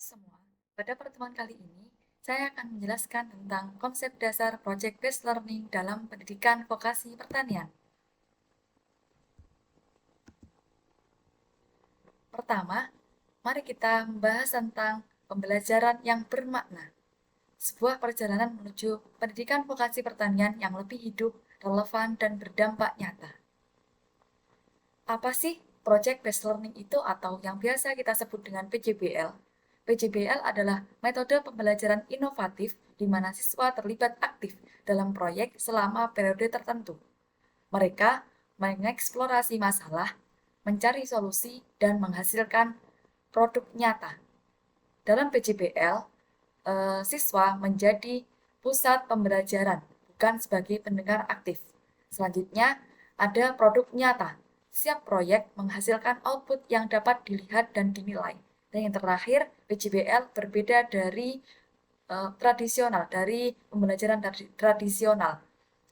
Semua, pada pertemuan kali ini, saya akan menjelaskan tentang konsep dasar Project Based Learning dalam pendidikan vokasi pertanian. Pertama, mari kita membahas tentang pembelajaran yang bermakna, sebuah perjalanan menuju pendidikan vokasi pertanian yang lebih hidup, relevan, dan berdampak nyata. Apa sih Project Based Learning itu atau yang biasa kita sebut dengan PJBL? PJBL adalah metode pembelajaran inovatif di mana siswa terlibat aktif dalam proyek selama periode tertentu. Mereka mengeksplorasi masalah, mencari solusi, dan menghasilkan produk nyata. Dalam PJBL, siswa menjadi pusat pembelajaran, bukan sebagai pendengar aktif. Selanjutnya, ada produk nyata. Setiap proyek menghasilkan output yang dapat dilihat dan dinilai. Dan yang terakhir, PJBL berbeda dari tradisional, dari pembelajaran tradisional,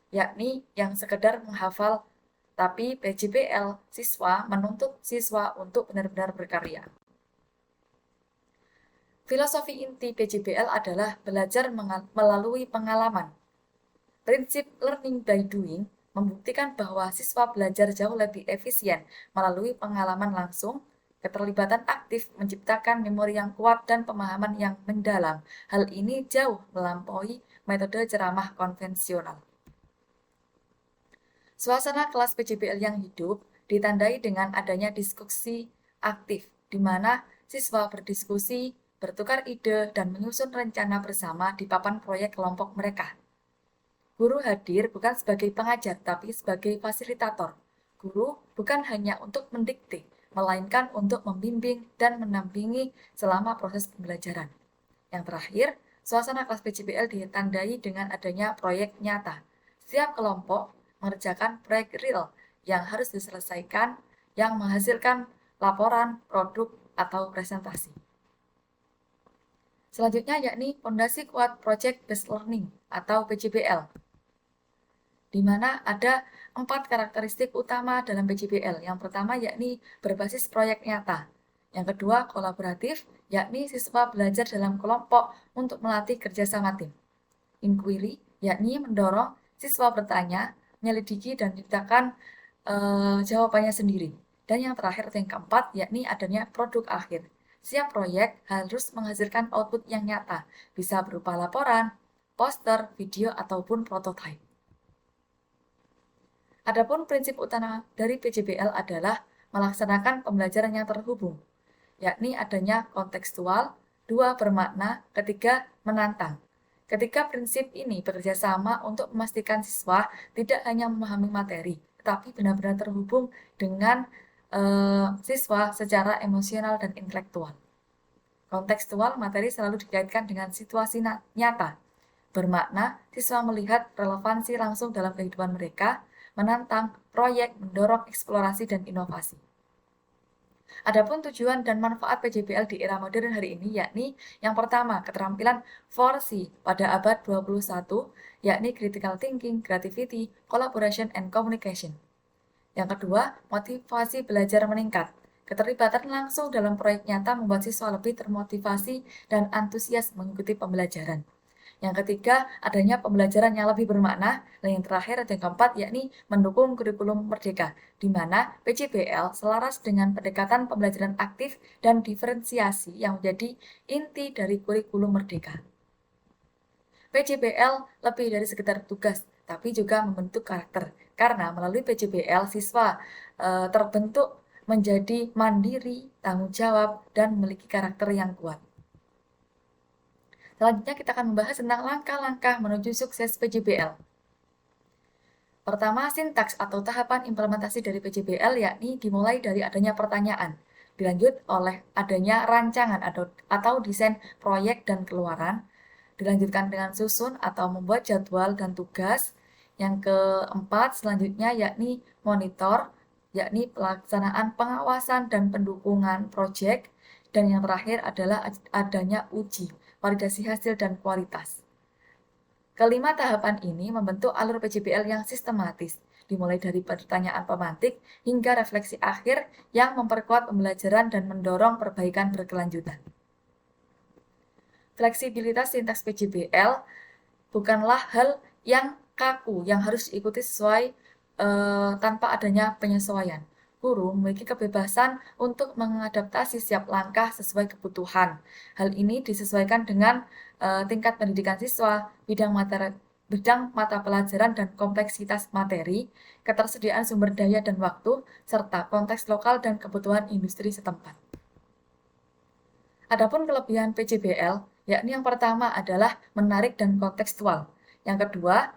yakni yang sekedar menghafal, tapi PJBL siswa menuntut siswa untuk benar-benar berkarya. Filosofi inti PJBL adalah belajar melalui pengalaman. Prinsip learning by doing membuktikan bahwa siswa belajar jauh lebih efisien melalui pengalaman langsung, keterlibatan aktif menciptakan memori yang kuat dan pemahaman yang mendalam. Hal ini jauh melampaui metode ceramah konvensional. Suasana kelas PJBL yang hidup ditandai dengan adanya diskusi aktif, di mana siswa berdiskusi, bertukar ide, dan menyusun rencana bersama di papan proyek kelompok mereka. Guru hadir bukan sebagai pengajar, tapi sebagai fasilitator. Guru bukan hanya untuk mendikte, melainkan untuk membimbing dan mendampingi selama proses pembelajaran. Yang terakhir, suasana kelas PJBL ditandai dengan adanya proyek nyata. Setiap kelompok mengerjakan proyek real yang harus diselesaikan, yang menghasilkan laporan, produk, atau presentasi. Selanjutnya yakni Fondasi Kuat Project Based Learning atau PJBL, di mana ada 4 karakteristik utama dalam PJBL. Yang pertama yakni berbasis proyek nyata. Yang kedua kolaboratif, yakni siswa belajar dalam kelompok untuk melatih kerjasama tim. Inquiry, yakni mendorong siswa bertanya, menyelidiki, dan menciptakan jawabannya sendiri. Dan yang terakhir, yang keempat, yakni adanya produk akhir. Setiap proyek harus menghasilkan output yang nyata, bisa berupa laporan, poster, video, ataupun prototipe. Adapun prinsip utama dari PJBL adalah melaksanakan pembelajaran yang terhubung, yakni adanya kontekstual, 2 bermakna, ketiga menantang. Ketiga prinsip ini bekerja sama untuk memastikan siswa tidak hanya memahami materi, tetapi benar-benar terhubung dengan siswa secara emosional dan intelektual. Kontekstual, materi selalu dikaitkan dengan situasi nyata. Bermakna, siswa melihat relevansi langsung dalam kehidupan mereka, menantang proyek, mendorong eksplorasi dan inovasi. Adapun tujuan dan manfaat PJBL di era modern hari ini yakni yang pertama, keterampilan 4C pada abad 21, yakni critical thinking, creativity, collaboration, and communication. Yang kedua, motivasi belajar meningkat. Keterlibatan langsung dalam proyek nyata membuat siswa lebih termotivasi dan antusias mengikuti pembelajaran. Yang ketiga, adanya pembelajaran yang lebih bermakna. Dan yang terakhir, yang keempat, yakni mendukung kurikulum merdeka, di mana PJBL selaras dengan pendekatan pembelajaran aktif dan diferensiasi yang menjadi inti dari kurikulum merdeka. PJBL lebih dari sekedar tugas, tapi juga membentuk karakter. Karena melalui PJBL, siswa terbentuk menjadi mandiri, tanggung jawab, dan memiliki karakter yang kuat. Selanjutnya kita akan membahas tentang langkah-langkah menuju sukses PJBL. Pertama, sintaks atau tahapan implementasi dari PJBL yakni dimulai dari adanya pertanyaan, dilanjut oleh adanya rancangan atau desain proyek dan keluaran, dilanjutkan dengan susun atau membuat jadwal dan tugas. Yang keempat selanjutnya yakni monitor, yakni pelaksanaan pengawasan dan pendukungan proyek. Dan yang terakhir adalah adanya uji, validasi hasil dan kualitas. Kelima tahapan ini membentuk alur PJBL yang sistematis, dimulai dari pertanyaan pemantik hingga refleksi akhir yang memperkuat pembelajaran dan mendorong perbaikan berkelanjutan. fleksibilitas sintaks PJBL bukanlah hal yang kaku yang harus diikuti sesuai tanpa adanya penyesuaian. Guru memiliki kebebasan untuk mengadaptasi setiap langkah sesuai kebutuhan. Hal ini disesuaikan dengan tingkat pendidikan siswa, bidang mata pelajaran dan kompleksitas materi, ketersediaan sumber daya dan waktu, serta konteks lokal dan kebutuhan industri setempat. Adapun kelebihan PJBL, yakni yang pertama adalah menarik dan kontekstual. Yang kedua,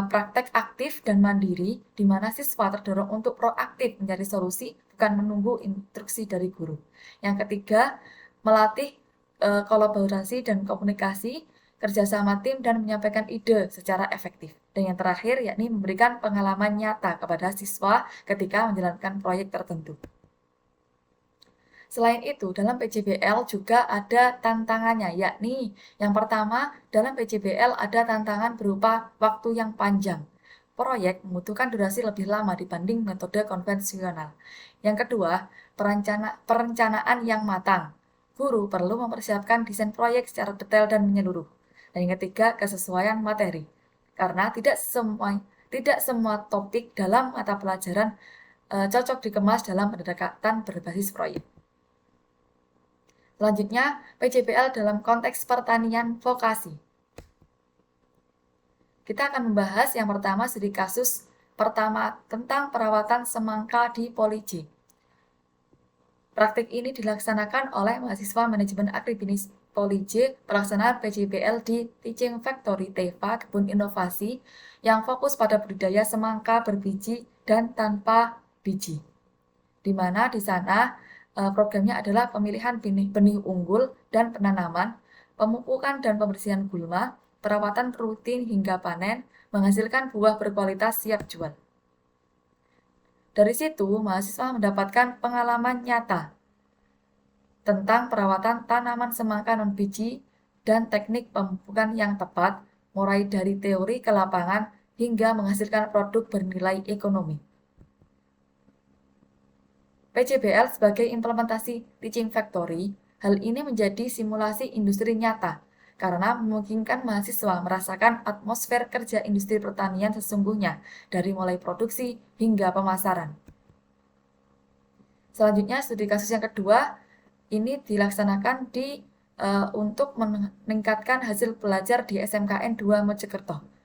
praktek aktif dan mandiri, di mana siswa terdorong untuk proaktif mencari solusi, bukan menunggu instruksi dari guru. Yang ketiga, melatih kolaborasi dan komunikasi, kerjasama tim, dan menyampaikan ide secara efektif. Dan yang terakhir, yakni memberikan pengalaman nyata kepada siswa ketika menjalankan proyek tertentu. Selain itu, dalam PJBL juga ada tantangannya, yakni yang pertama, dalam PJBL ada tantangan berupa waktu yang panjang. Proyek membutuhkan durasi lebih lama dibanding metode konvensional. Yang kedua, perencanaan yang matang. Guru perlu mempersiapkan desain proyek secara detail dan menyeluruh. Dan yang ketiga, kesesuaian materi. Karena tidak semua topik dalam mata pelajaran cocok dikemas dalam pendekatan berbasis proyek. Selanjutnya, PJBL dalam konteks pertanian vokasi. Kita akan membahas yang pertama studi kasus pertama tentang perawatan semangka di Polij. Praktik ini dilaksanakan oleh mahasiswa manajemen agribisnis Polij pelaksanaan PJBL di Teaching Factory TEVA Kebun Inovasi yang fokus pada budidaya semangka berbiji dan tanpa biji. Di mana di sana programnya adalah pemilihan benih unggul dan penanaman, pemupukan dan pembersihan gulma, perawatan rutin hingga panen, menghasilkan buah berkualitas siap jual. Dari situ, mahasiswa mendapatkan pengalaman nyata tentang perawatan tanaman semangka non-biji dan teknik pemupukan yang tepat, mulai dari teori ke lapangan hingga menghasilkan produk bernilai ekonomi. PJBL sebagai implementasi Teaching Factory, hal ini menjadi simulasi industri nyata karena memungkinkan mahasiswa merasakan atmosfer kerja industri pertanian sesungguhnya dari mulai produksi hingga pemasaran. Selanjutnya, studi kasus yang kedua ini dilaksanakan untuk meningkatkan hasil belajar di SMKN 2 Mojokerto.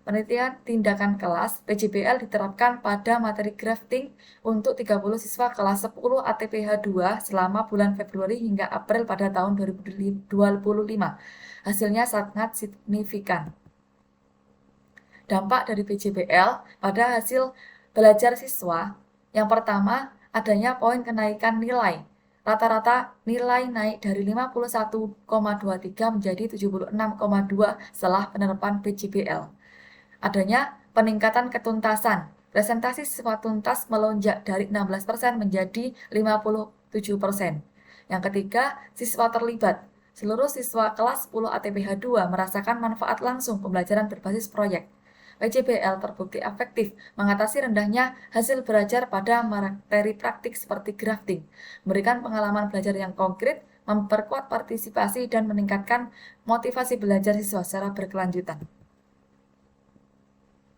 Penelitian tindakan kelas PJBL diterapkan pada materi grafting untuk 30 siswa kelas 10 ATPH 2 selama bulan Februari hingga April pada tahun 2025. Hasilnya sangat signifikan. Dampak dari PJBL pada hasil belajar siswa, yang pertama adanya poin kenaikan nilai. Rata-rata nilai naik dari 51,23 menjadi 76,2 setelah penerapan PJBL. Adanya peningkatan ketuntasan. Presentasi siswa tuntas melonjak dari 16% menjadi 57%. Yang ketiga, siswa terlibat. Seluruh siswa kelas 10 ATPH 2 merasakan manfaat langsung pembelajaran berbasis proyek. PJBL terbukti efektif mengatasi rendahnya hasil belajar pada materi praktik seperti grafting, memberikan pengalaman belajar yang konkret, memperkuat partisipasi, dan meningkatkan motivasi belajar siswa secara berkelanjutan.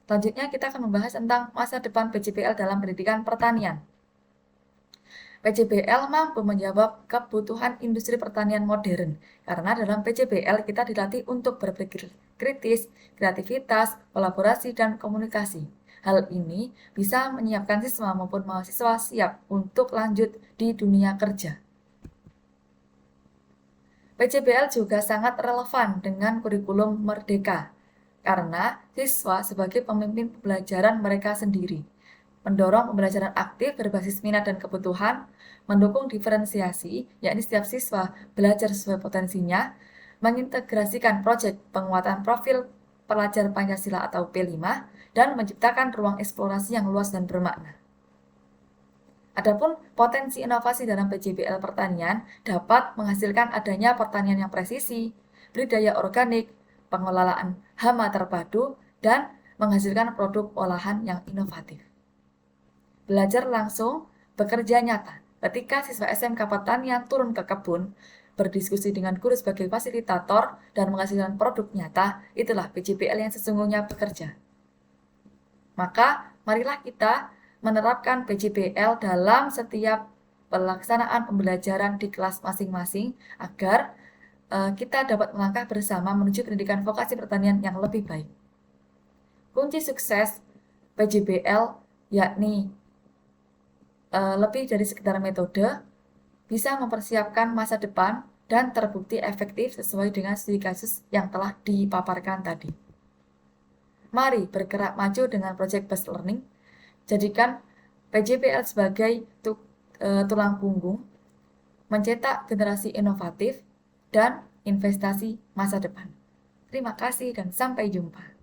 Selanjutnya kita akan membahas tentang masa depan PJBL dalam pendidikan pertanian. PJBL mampu menjawab kebutuhan industri pertanian modern karena dalam PJBL kita dilatih untuk berpikir kritis, kreativitas, kolaborasi, dan komunikasi. Hal ini bisa menyiapkan siswa maupun mahasiswa siap untuk lanjut di dunia kerja. PJBL juga sangat relevan dengan kurikulum Merdeka karena siswa sebagai pemimpin pembelajaran mereka sendiri, mendorong pembelajaran aktif berbasis minat dan kebutuhan, mendukung diferensiasi, yakni setiap siswa belajar sesuai potensinya, mengintegrasikan proyek penguatan profil pelajar Pancasila atau P5, dan menciptakan ruang eksplorasi yang luas dan bermakna. Adapun potensi inovasi dalam PJBL pertanian dapat menghasilkan adanya pertanian yang presisi, budidaya organik, pengelolaan hama terpadu, dan menghasilkan produk olahan yang inovatif. Belajar langsung, bekerja nyata. Ketika siswa SMK Pertanian turun ke kebun, berdiskusi dengan guru sebagai fasilitator, dan menghasilkan produk nyata, itulah PJBL yang sesungguhnya bekerja. Maka, marilah kita menerapkan PJBL dalam setiap pelaksanaan pembelajaran di kelas masing-masing agar kita dapat melangkah bersama menuju pendidikan vokasi pertanian yang lebih baik. Kunci sukses PJBL yakni lebih dari sekedar metode, bisa mempersiapkan masa depan dan terbukti efektif sesuai dengan studi kasus yang telah dipaparkan tadi. Mari bergerak maju dengan Project Based Learning, jadikan PJBL sebagai tulang punggung, mencetak generasi inovatif, dan investasi masa depan. Terima kasih dan sampai jumpa.